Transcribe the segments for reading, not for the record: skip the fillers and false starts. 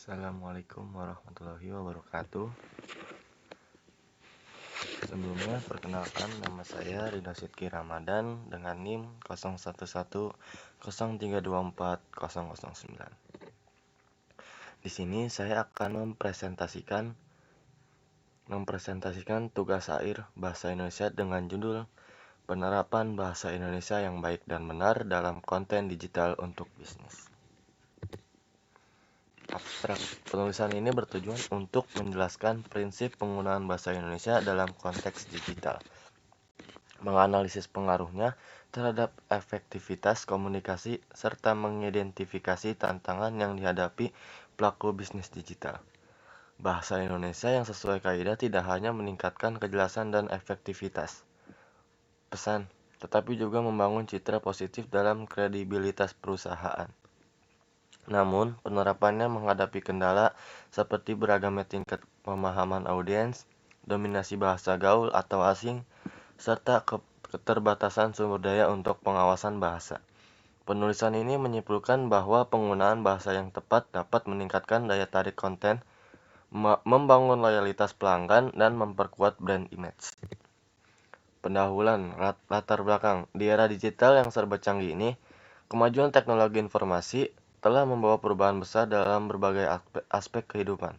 Assalamualaikum warahmatullahi wabarakatuh. Sebelumnya perkenalkan, nama saya Ridho Sidki Ramadan dengan NIM 0110324009. Di sini saya akan mempresentasikan tugas akhir bahasa Indonesia dengan judul Penerapan Bahasa Indonesia yang Baik dan Benar dalam Konten Digital untuk Bisnis. Abstrak. Penulisan ini bertujuan untuk menjelaskan prinsip penggunaan bahasa Indonesia dalam konteks digital, menganalisis pengaruhnya terhadap efektivitas komunikasi, serta mengidentifikasi tantangan yang dihadapi pelaku bisnis digital. Bahasa Indonesia yang sesuai kaidah tidak hanya meningkatkan kejelasan dan efektivitas pesan, tetapi juga membangun citra positif dalam kredibilitas perusahaan. Namun, penerapannya menghadapi kendala seperti beragamnya tingkat pemahaman audiens, dominasi bahasa gaul atau asing, serta keterbatasan sumber daya untuk pengawasan bahasa. Penulisan ini menyimpulkan bahwa penggunaan bahasa yang tepat dapat meningkatkan daya tarik konten, membangun loyalitas pelanggan, dan memperkuat brand image. Pendahuluan, latar belakang. Di era digital yang serba canggih ini, kemajuan teknologi informasi telah membawa perubahan besar dalam berbagai aspek kehidupan,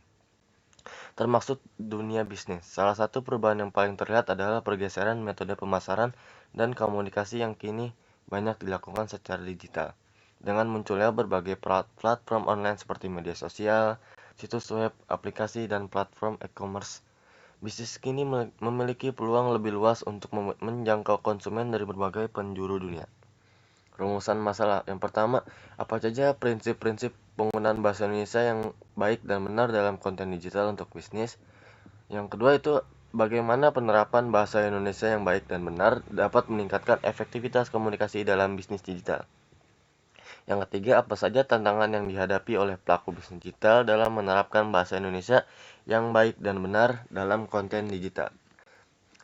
termasuk dunia bisnis. Salah satu perubahan yang paling terlihat adalah pergeseran metode pemasaran dan komunikasi yang kini banyak dilakukan secara digital. Dengan munculnya berbagai platform online seperti media sosial, situs web, aplikasi, dan platform e-commerce, bisnis kini memiliki peluang lebih luas untuk menjangkau konsumen dari berbagai penjuru dunia. Rumusan masalah. Yang pertama, apa saja prinsip-prinsip penggunaan bahasa Indonesia yang baik dan benar dalam konten digital untuk bisnis. Yang kedua itu, bagaimana penerapan bahasa Indonesia yang baik dan benar dapat meningkatkan efektivitas komunikasi dalam bisnis digital. Yang ketiga, apa saja tantangan yang dihadapi oleh pelaku bisnis digital dalam menerapkan bahasa Indonesia yang baik dan benar dalam konten digital.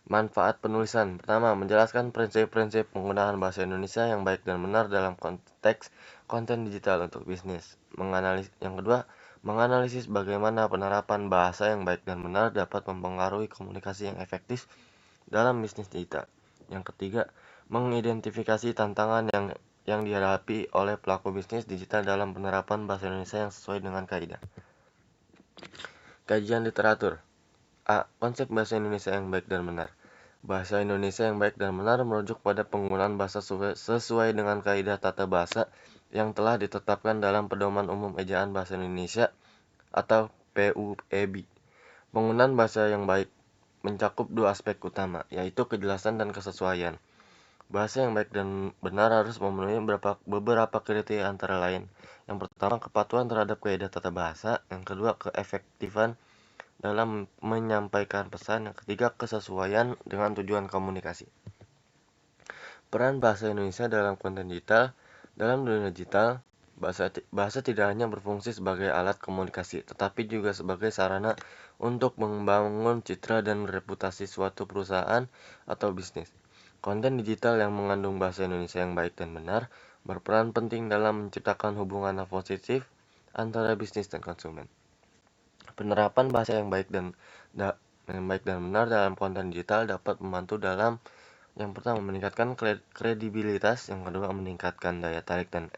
Manfaat penulisan. Pertama, menjelaskan prinsip-prinsip penggunaan bahasa Indonesia yang baik dan benar dalam konteks konten digital untuk bisnis. Yang kedua, menganalisis bagaimana penerapan bahasa yang baik dan benar dapat mempengaruhi komunikasi yang efektif dalam bisnis digital. Yang ketiga, mengidentifikasi tantangan yang dihadapi oleh pelaku bisnis digital dalam penerapan bahasa Indonesia yang sesuai dengan kaidah. Kajian literatur. A. Konsep bahasa Indonesia yang baik dan benar. Bahasa Indonesia yang baik dan benar merujuk pada penggunaan bahasa sesuai dengan kaidah tata bahasa yang telah ditetapkan dalam Pedoman Umum Ejaan Bahasa Indonesia atau PUEB. Penggunaan bahasa yang baik mencakup dua aspek utama, yaitu kejelasan dan kesesuaian. Bahasa yang baik dan benar harus memenuhi beberapa kriteria antara lain. Yang pertama, kepatuhan terhadap kaidah tata bahasa. Yang kedua, keefektifan dalam menyampaikan pesan. Yang ketiga, kesesuaian dengan tujuan komunikasi. Peran bahasa Indonesia dalam konten digital. Dalam dunia digital, bahasa tidak hanya berfungsi sebagai alat komunikasi, tetapi juga sebagai sarana untuk membangun citra dan reputasi suatu perusahaan atau bisnis. Konten digital yang mengandung bahasa Indonesia yang baik dan benar berperan penting dalam menciptakan hubungan positif antara bisnis dan konsumen. Penerapan bahasa yang baik dan benar dalam konten digital dapat membantu dalam yang pertama, meningkatkan kredibilitas. Yang kedua, meningkatkan daya tarik dan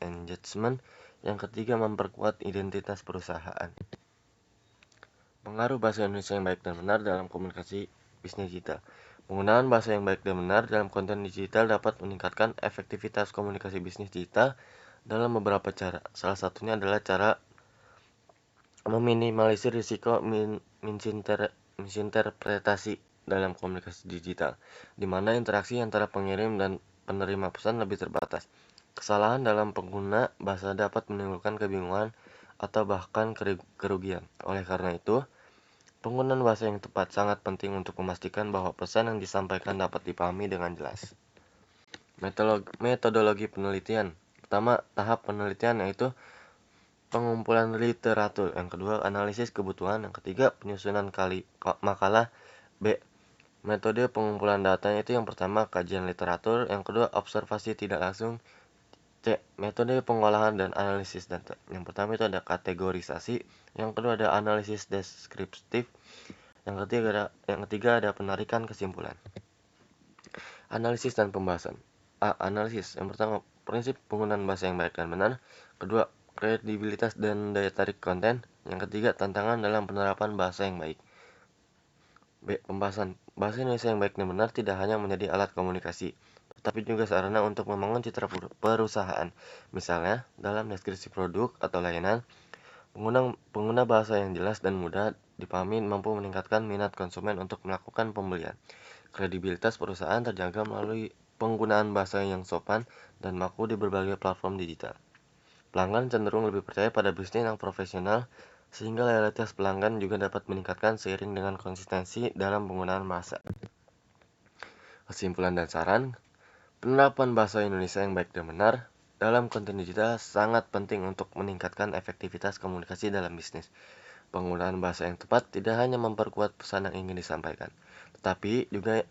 engagement. Yang ketiga, memperkuat identitas perusahaan. Pengaruh bahasa Indonesia yang baik dan benar dalam komunikasi bisnis digital. Penggunaan bahasa yang baik dan benar dalam konten digital dapat meningkatkan efektivitas komunikasi bisnis digital dalam beberapa cara. Salah satunya adalah cara meminimalisir risiko misinterpretasi dalam komunikasi digital, di mana interaksi antara pengirim dan penerima pesan lebih terbatas. Kesalahan dalam pengguna bahasa dapat menimbulkan kebingungan atau bahkan kerugian. Oleh karena itu, penggunaan bahasa yang tepat sangat penting untuk memastikan bahwa pesan yang disampaikan dapat dipahami dengan jelas. Metodologi penelitian. Pertama, tahap penelitian yaitu pengumpulan literatur. Yang kedua, analisis kebutuhan. Yang ketiga, penyusunan makalah. B. Metode pengumpulan datanya itu yang pertama, kajian literatur. Yang kedua, observasi tidak langsung. C. Metode pengolahan dan analisis data. Yang pertama itu ada kategorisasi, yang kedua ada analisis deskriptif, yang ketiga ada penarikan kesimpulan. Analisis dan pembahasan. A. Analisis. Yang pertama, prinsip penggunaan bahasa yang baik dan benar. Kedua, kredibilitas dan daya tarik konten. Yang ketiga, tantangan dalam penerapan bahasa yang baik. B. Pembahasan. Bahasa Indonesia yang baik dan benar tidak hanya menjadi alat komunikasi, tetapi juga sarana untuk membangun citra perusahaan. Misalnya, dalam deskripsi produk atau layanan, pengguna bahasa yang jelas dan mudah dipahami mampu meningkatkan minat konsumen untuk melakukan pembelian. Kredibilitas perusahaan terjaga melalui penggunaan bahasa yang sopan dan baku di berbagai platform digital. Pelanggan cenderung lebih percaya pada bisnis yang profesional, sehingga loyalitas pelanggan juga dapat meningkatkan seiring dengan konsistensi dalam penggunaan bahasa. Kesimpulan dan saran, penerapan bahasa Indonesia yang baik dan benar dalam konten digital sangat penting untuk meningkatkan efektivitas komunikasi dalam bisnis. Penggunaan bahasa yang tepat tidak hanya memperkuat pesan yang ingin disampaikan, tetapi juga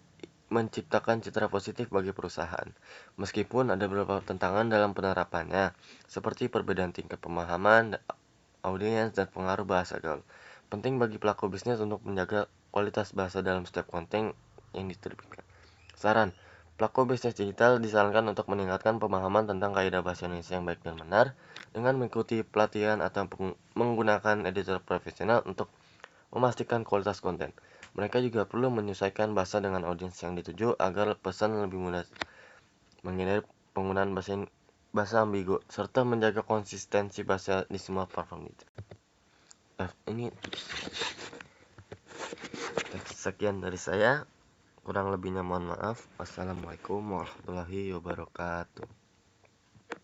menciptakan citra positif bagi perusahaan. Meskipun ada beberapa tantangan dalam penerapannya, seperti perbedaan tingkat pemahaman, audiens, dan pengaruh bahasa gaul. Penting bagi pelaku bisnis untuk menjaga kualitas bahasa dalam setiap konten yang diterbitkan. Saran, pelaku bisnis digital disarankan untuk meningkatkan pemahaman tentang kaidah bahasa Indonesia yang baik dan benar dengan mengikuti pelatihan atau menggunakan editor profesional untuk memastikan kualitas konten. Mereka juga perlu menyesuaikan bahasa dengan audiens yang dituju agar pesan lebih mudah, menghindari penggunaan bahasa ambigu, serta menjaga konsistensi bahasa di semua platform itu. Ini sekian dari saya. Kurang lebihnya mohon maaf. Wassalamualaikum warahmatullahi wabarakatuh.